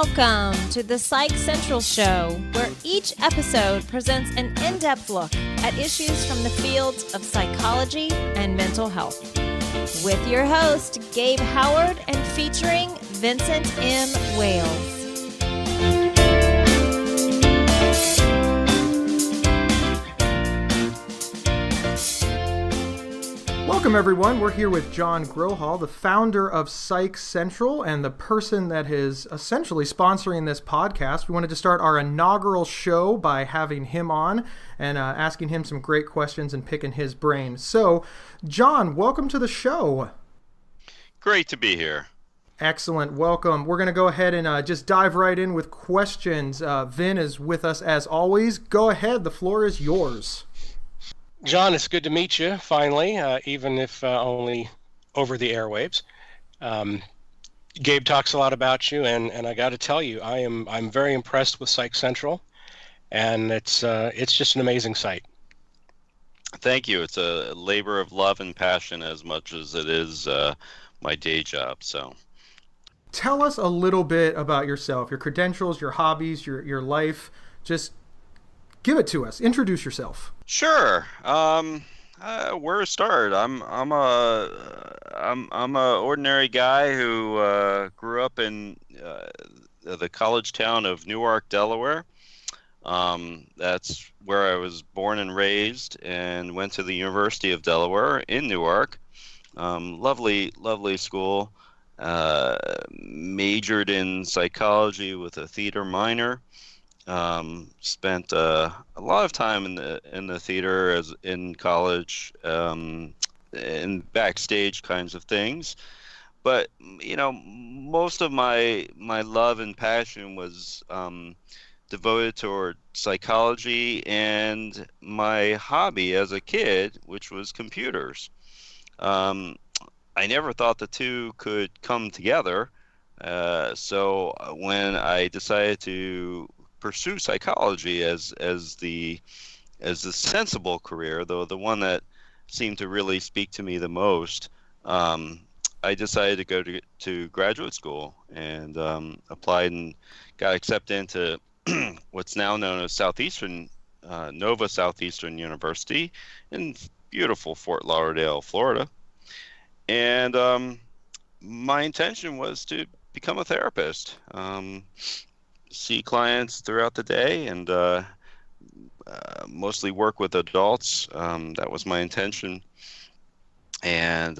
Welcome to the Psych Central show, where each episode presents an in-depth look at issues from the fields of psychology and mental health. With your host, Gabe Howard, and featuring Vincent M. Wales. Welcome, everyone. We're here with Dr. Grohol, the founder of Psych Central and the person that is essentially sponsoring this podcast. We wanted to start our inaugural show by having him on and asking him some great questions and picking his brain. So, John, welcome to the show. Great to be here. Excellent. Welcome. We're going to go ahead and just dive right in with questions. Vin is with us as always. Go ahead. The floor is yours. John, it's good to meet you finally, even if only over the airwaves. Gabe talks a lot about you, and I got to tell you, I'm very impressed with Psych Central, and it's just an amazing site. Thank you. It's a labor of love and passion as much as it is my day job. So, tell us a little bit about yourself, your credentials, your hobbies, your life. Just give it to us. Introduce yourself. Sure. Where to start? I'm a ordinary guy who grew up in the college town of Newark, Delaware. That's where I was born and raised, and went to the University of Delaware in Newark. Lovely school. Majored in psychology with a theater minor. Spent a lot of time in the theater as in college, in backstage kinds of things. But most of my love and passion was devoted toward psychology and my hobby as a kid, which was computers. I never thought the two could come together. So when I decided to pursue psychology as the sensible career, though the one that seemed to really speak to me the most, I decided to go to graduate school and applied and got accepted into what's now known as Nova Southeastern University in beautiful Fort Lauderdale, Florida. And my intention was to become a therapist. See clients throughout the day and mostly work with adults. That was my intention. And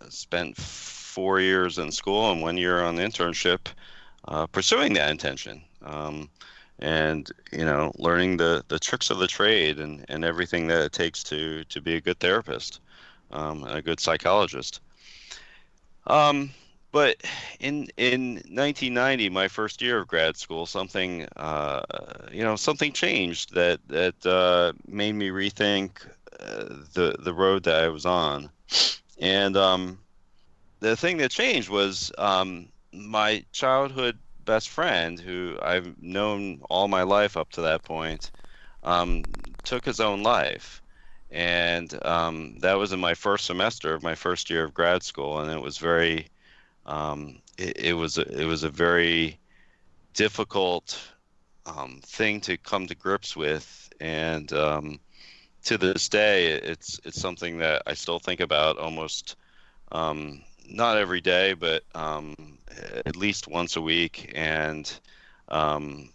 spent 4 years in school and 1 year on internship pursuing that intention. And learning the tricks of the trade and everything that it takes to be a good therapist, and a good psychologist. But in 1990, my first year of grad school, something changed that made me rethink the road that I was on. And the thing that changed was my childhood best friend, who I've known all my life up to that point, took his own life. And that was in my first semester of my first year of grad school, and it was very it was a very difficult thing to come to grips with, and to this day, it's something that I still think about almost not every day, but at least once a week. And time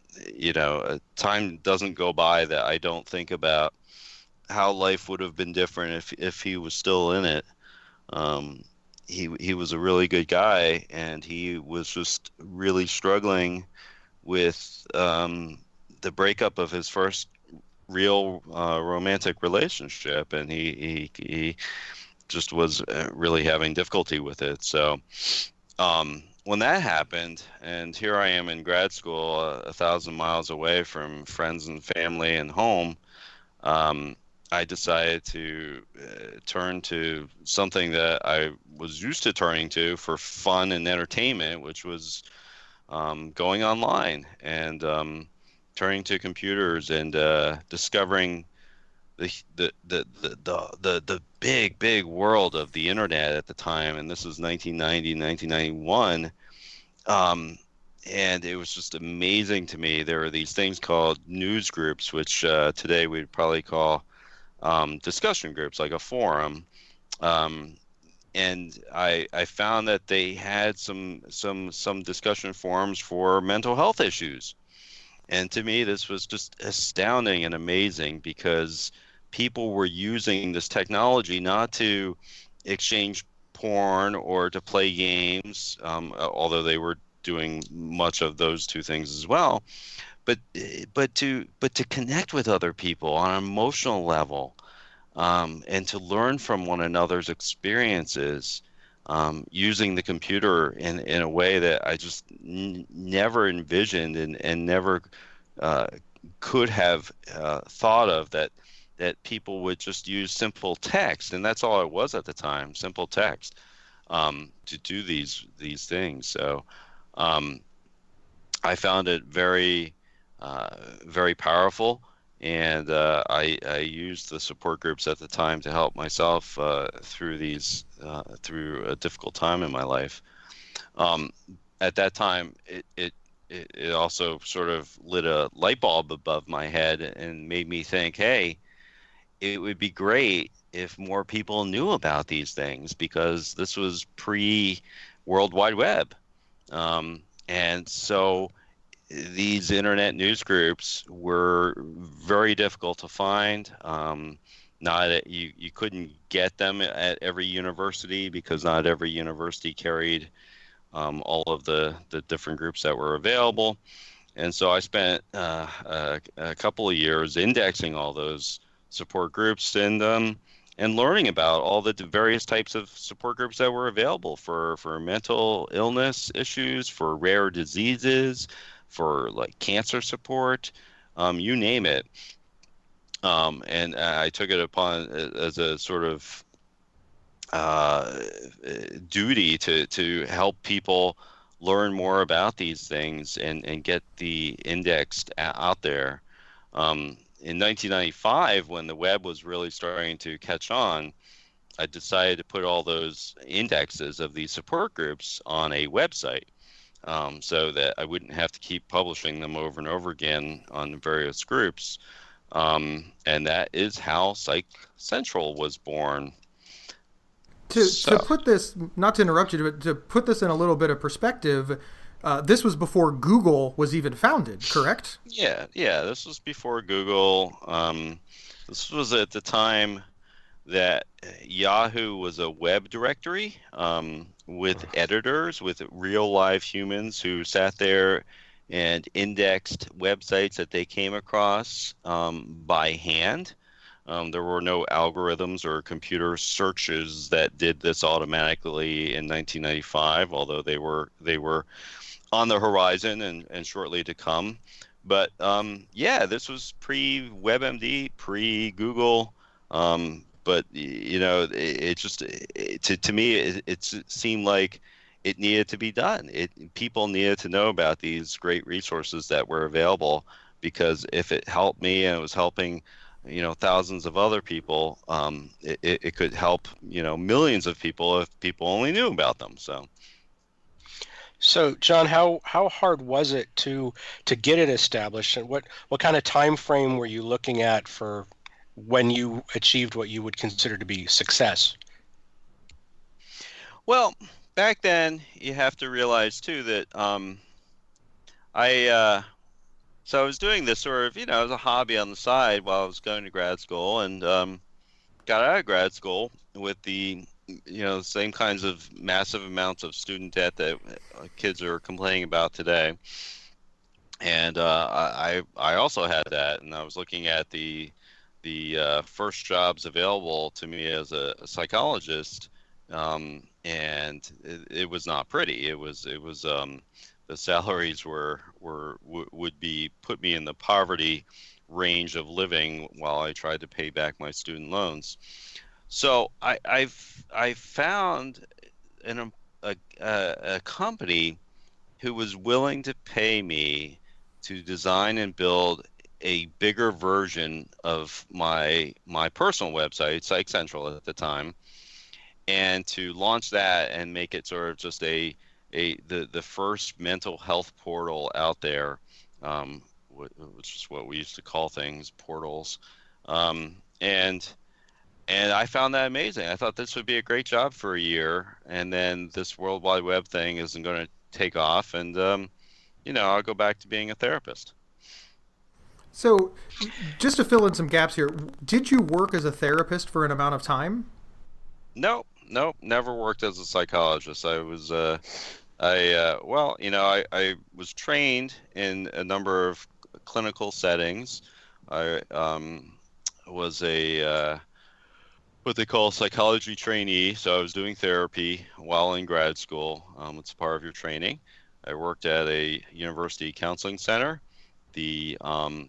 doesn't go by that I don't think about how life would have been different if he was still in it. He was a really good guy, and he was just really struggling with the breakup of his first real romantic relationship, and he just was really having difficulty with it. So when that happened, and here I am in grad school, 1,000 miles away from friends and family and home, I decided to turn to something that I was used to turning to for fun and entertainment, which was going online and turning to computers and discovering the big world of the internet at the time. And this was 1990, 1991. and it was just amazing to me. There are these things called news groups, which today we'd probably call discussion groups, like a forum. Um, and I found that they had some discussion forums for mental health issues. And to me, this was just astounding and amazing, because people were using this technology not to exchange porn or to play games, although they were doing much of those two things as well, but to connect with other people on an emotional level, and to learn from one another's experiences, using the computer in a way that I just never envisioned, and never could have thought of, that people would just use simple text, and that's all it was at the time, simple text, to do these things. So I found it very very powerful, and I used the support groups at the time to help myself through through a difficult time in my life. At that time, it also sort of lit a light bulb above my head and made me think, hey, it would be great if more people knew about these things, because this was pre-World Wide Web. And so these internet news groups were very difficult to find. You couldn't get them at every university, because not every university carried all of the different groups that were available. And so I spent a couple of years indexing all those support groups, and learning about all the various types of support groups that were available for mental illness issues, for rare diseases, for like cancer support, you name it. And I took it upon as a sort of duty to help people learn more about these things, and get the indexed out there. In 1995, when the web was really starting to catch on, I decided to put all those indexes of these support groups on a website, so that I wouldn't have to keep publishing them over and over again on various groups. And that is how Psych Central was born. To put this, not to interrupt you, but to put this in a little bit of perspective, this was before Google was even founded, correct? Yeah, this was before Google. This was at the time that Yahoo was a web directory, with editors, with real live humans who sat there and indexed websites that they came across by hand. There were no algorithms or computer searches that did this automatically in 1995, although they were on the horizon and shortly to come. But this was pre-WebMD, pre-Google. But it just to me it seemed like it needed to be done. People needed to know about these great resources that were available, because if it helped me and it was helping thousands of other people, it could help millions of people if people only knew about them. So John, how hard was it to get it established, and what kind of time frame were you looking at for when you achieved what you would consider to be success? Well, back then you have to realize too that I was doing this sort of as a hobby on the side while I was going to grad school, and got out of grad school with the same kinds of massive amounts of student debt that kids are complaining about today. And I also had that, and I was looking at the first jobs available to me as a psychologist, and it was not pretty. It was the salaries would be put me in the poverty range of living while I tried to pay back my student loans. So I found a company who was willing to pay me to design and build a bigger version of my personal website, Psych Central at the time, and to launch that and make it sort of just a the first mental health portal out there, which is what we used to call things, portals. And I found that amazing. I thought this would be a great job for a year, and then this World Wide Web thing isn't going to take off, and I'll go back to being a therapist. So, just to fill in some gaps here, did you work as a therapist for an amount of time? No, never worked as a psychologist. I was I was trained in a number of clinical settings. I was a what they call a psychology trainee, so I was doing therapy while in grad school. It's part of your training. I worked at a university counseling center, the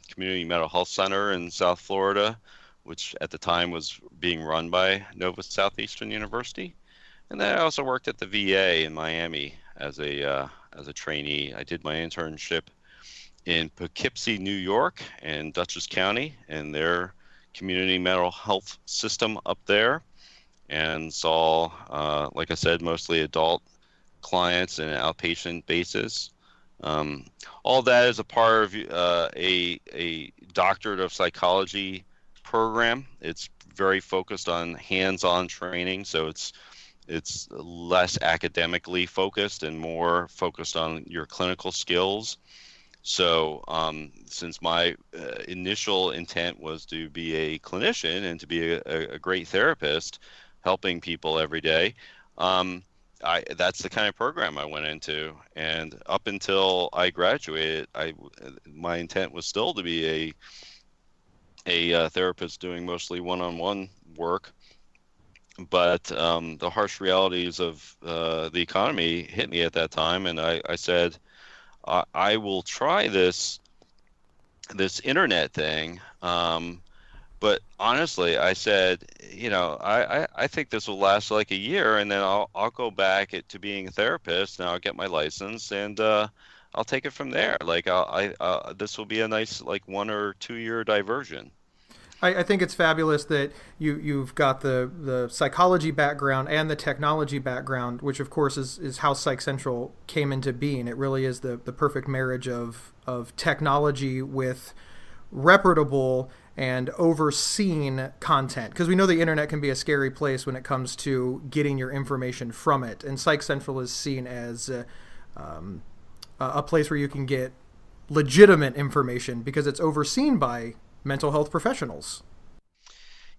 Community Mental Health Center in South Florida, which at the time was being run by Nova Southeastern University. And then I also worked at the VA in Miami as a trainee. I did my internship in Poughkeepsie, New York, and Dutchess County, and their community mental health system up there, and saw, like I said, mostly adult clients in an outpatient basis. All that is a part of a doctorate of psychology program. It's very focused on hands-on training, so it's less academically focused and more focused on your clinical skills. So since my initial intent was to be a clinician and to be a great therapist, helping people every day, that's the kind of program I went into. And up until I graduated, my intent was still to be a therapist doing mostly one-on-one work. But the harsh realities of the economy hit me at that time, and I said, I will try this internet thing. But honestly, I said, I think this will last like a year, and then I'll go back to being a therapist, and I'll get my license, and I'll take it from there. Like this will be a nice 1 or 2 year diversion. I think it's fabulous that you've got the psychology background and the technology background, which of course is how Psych Central came into being. It really is the perfect marriage of technology with reputable and overseen content, because we know the internet can be a scary place when it comes to getting your information from it, and Psych Central is seen as a place where you can get legitimate information because it's overseen by mental health professionals.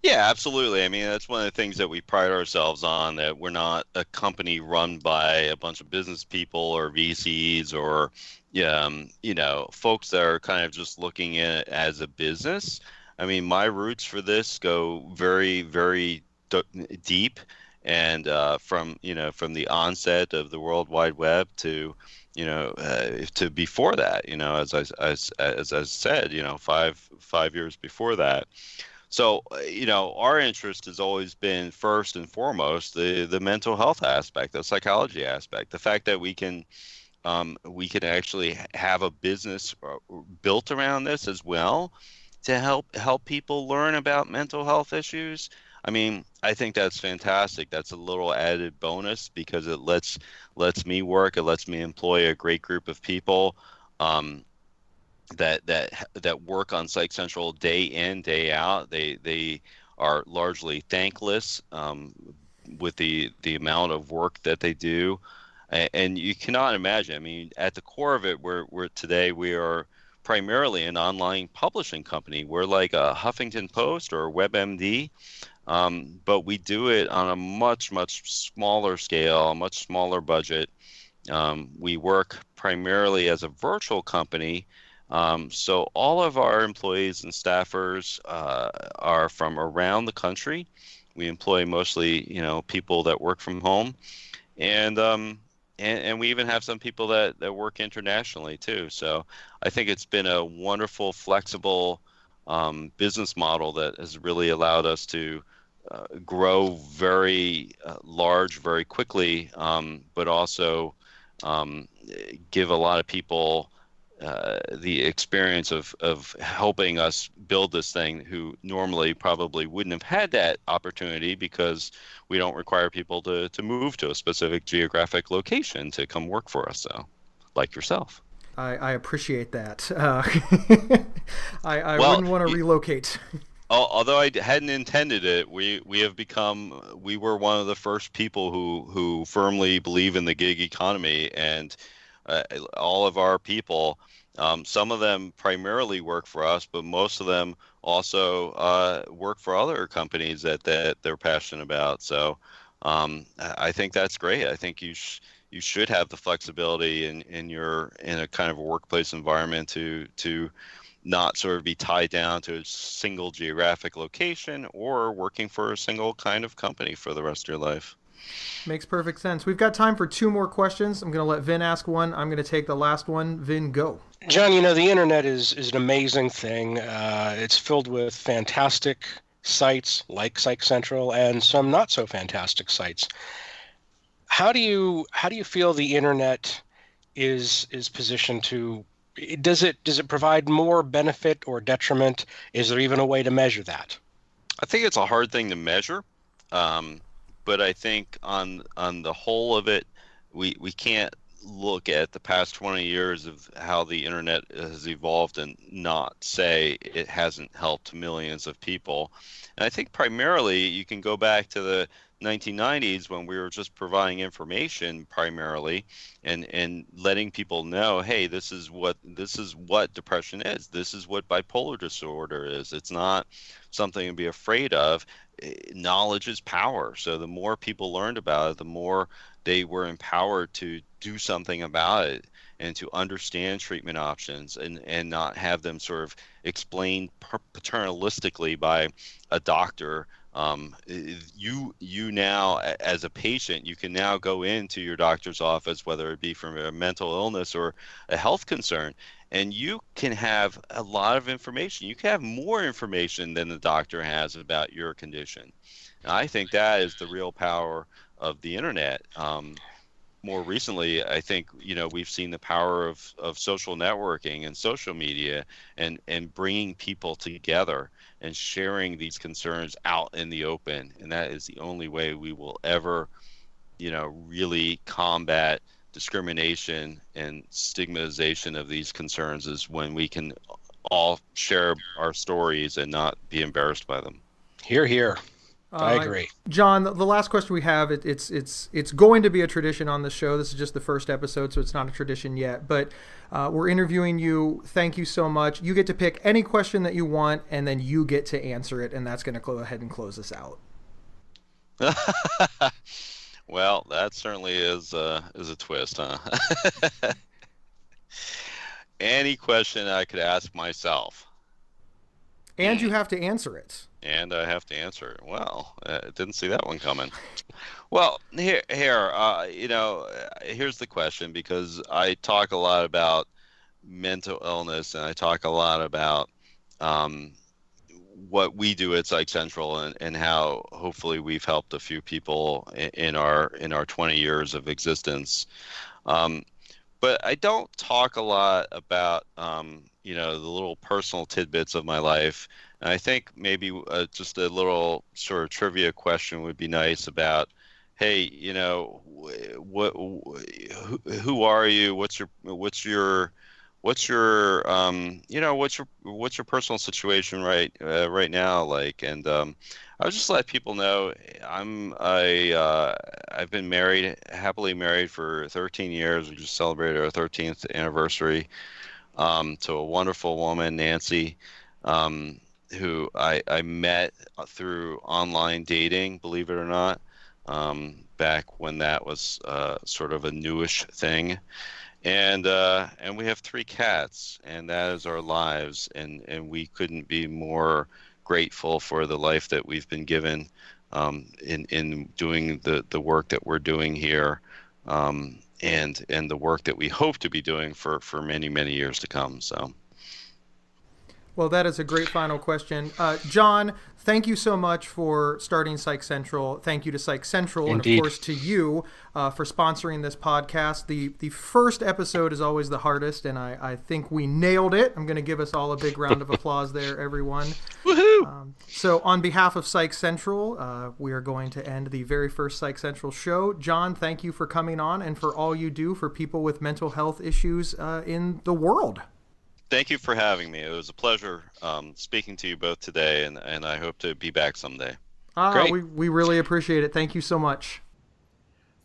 Yeah, absolutely. I mean, that's one of the things that we pride ourselves on, that we're not a company run by a bunch of business people or VCs or, folks that are kind of just looking at it as a business. I mean, my roots for this go very, very deep, and from the onset of the World Wide Web to to before that, as I said, 5 years before that. So, our interest has always been first and foremost the mental health aspect, the psychology aspect, the fact that we can actually have a business built around this as well to help people learn about mental health issues. I mean, I think that's fantastic. That's a little added bonus because it lets me work. It lets me employ a great group of people that work on Psych Central day in, day out. They are largely thankless with the amount of work that they do, and you cannot imagine. I mean, at the core of it, today we are primarily an online publishing company. We're like a Huffington Post or WebMD. But we do it on a much, much smaller scale, a much smaller budget. We work primarily as a virtual company. So all of our employees and staffers are from around the country. We employ mostly, people that work from home. And we even have some people that work internationally too. So I think it's been a wonderful, flexible business model that has really allowed us to grow very large very quickly, but also give a lot of people the experience of helping us build this thing, who normally probably wouldn't have had that opportunity because we don't require people to move to a specific geographic location to come work for us. So, like yourself. I appreciate that. I Well, wouldn't want to relocate. Although I hadn't intended it, we were one of the first people who firmly believe in the gig economy, and all of our people, some of them primarily work for us, but most of them also work for other companies that they're passionate about. So I think that's great. I think you should have the flexibility in a kind of a workplace environment to not sort of be tied down to a single geographic location or working for a single kind of company for the rest of your life. Makes perfect sense. We've got time for 2 more questions. I'm going to let Vin ask one. I'm going to take the last one. Vin, go. John, the internet is an amazing thing. It's filled with fantastic sites like Psych Central and some not so fantastic sites. How do you feel the internet is positioned to? Does it provide more benefit or detriment? Is there even a way to measure that? I think it's a hard thing to measure, but I think on the whole of it, we can't look at the past 20 years of how the internet has evolved and not say it hasn't helped millions of people. And I think primarily you can go back to the 1990s when we were just providing information primarily and letting people know, hey, this is what depression is. This is what bipolar disorder is. It's not something to be afraid of. Knowledge is power. So the more people learned about it, the more they were empowered to do something about it and to understand treatment options and not have them sort of explained paternalistically by a doctor. You now, as a patient, you can now go into your doctor's office, whether it be from a mental illness or a health concern, and you can have a lot of information. You can have more information than the doctor has about your condition. And I think that is the real power of the internet. More recently, I think, we've seen the power of social networking and social media and bringing people together and sharing these concerns out in the open. And that is the only way we will ever, really combat discrimination and stigmatization of these concerns, is when we can all share our stories and not be embarrassed by them. Hear, hear. I agree. John, the last question we have, it's going to be a tradition on the show. This is just the first episode, so it's not a tradition yet. But we're interviewing you. Thank you so much. You get to pick any question that you want, and then you get to answer it, and that's going to go ahead and close us out. Well, that certainly is a twist, huh? Any question I could ask myself. And you have to answer it. And I have to answer it. Well, didn't see that one coming. Well, here's the question, because I talk a lot about mental illness and I talk a lot about what we do at Psych Central and how hopefully we've helped a few people in our 20 years of existence. But I don't talk a lot about the little personal tidbits of my life. And I think maybe just a little sort of trivia question would be nice about, hey, who are you? What's your personal situation right now like? And I'll just let people know I've been happily married for 13 years. We just celebrated our 13th anniversary to a wonderful woman, Nancy, who I met through online dating, believe it or not, back when that was sort of a newish thing. And we have 3 cats, and that is our lives, and we couldn't be more grateful for the life that we've been given in doing the work that we're doing here, and the work that we hope to be doing for many, many years to come. So Well, that is a great final question. John, thank you so much for starting Psych Central. Thank you to Psych Central Indeed. and, of course, to you for sponsoring this podcast. The first episode is always the hardest, and I think we nailed it. I'm going to give us all a big round of applause there, everyone. Woohoo! So on behalf of Psych Central, we are going to end the very first Psych Central show. John, thank you for coming on and for all you do for people with mental health issues in the world. Thank you for having me. It was a pleasure speaking to you both today, and I hope to be back someday. Great. We really appreciate it. Thank you so much.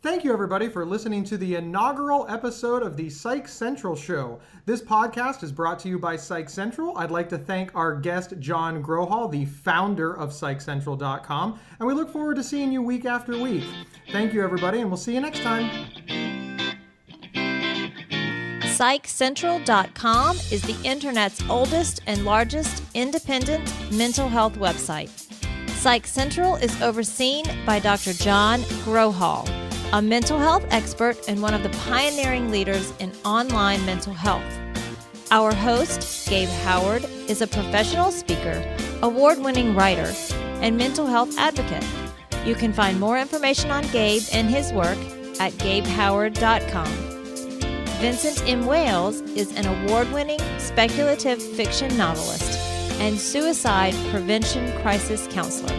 Thank you, everybody, for listening to the inaugural episode of the Psych Central Show. This podcast is brought to you by Psych Central. I'd like to thank our guest, Dr Grohol, the founder of PsychCentral.com, and we look forward to seeing you week after week. Thank you, everybody, and we'll see you next time. PsychCentral.com is the internet's oldest and largest independent mental health website. Psych Central is overseen by Dr. Dr Grohol, a mental health expert and one of the pioneering leaders in online mental health. Our host, Gabe Howard, is a professional speaker, award-winning writer, and mental health advocate. You can find more information on Gabe and his work at GabeHoward.com. Vincent M. Wales is an award-winning speculative fiction novelist and suicide prevention crisis counselor.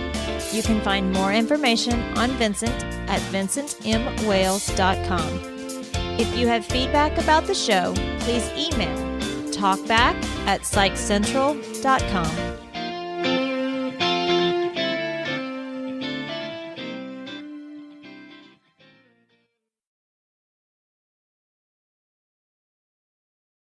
You can find more information on Vincent at vincentmwales.com. If you have feedback about the show, please email talkback@psychcentral.com.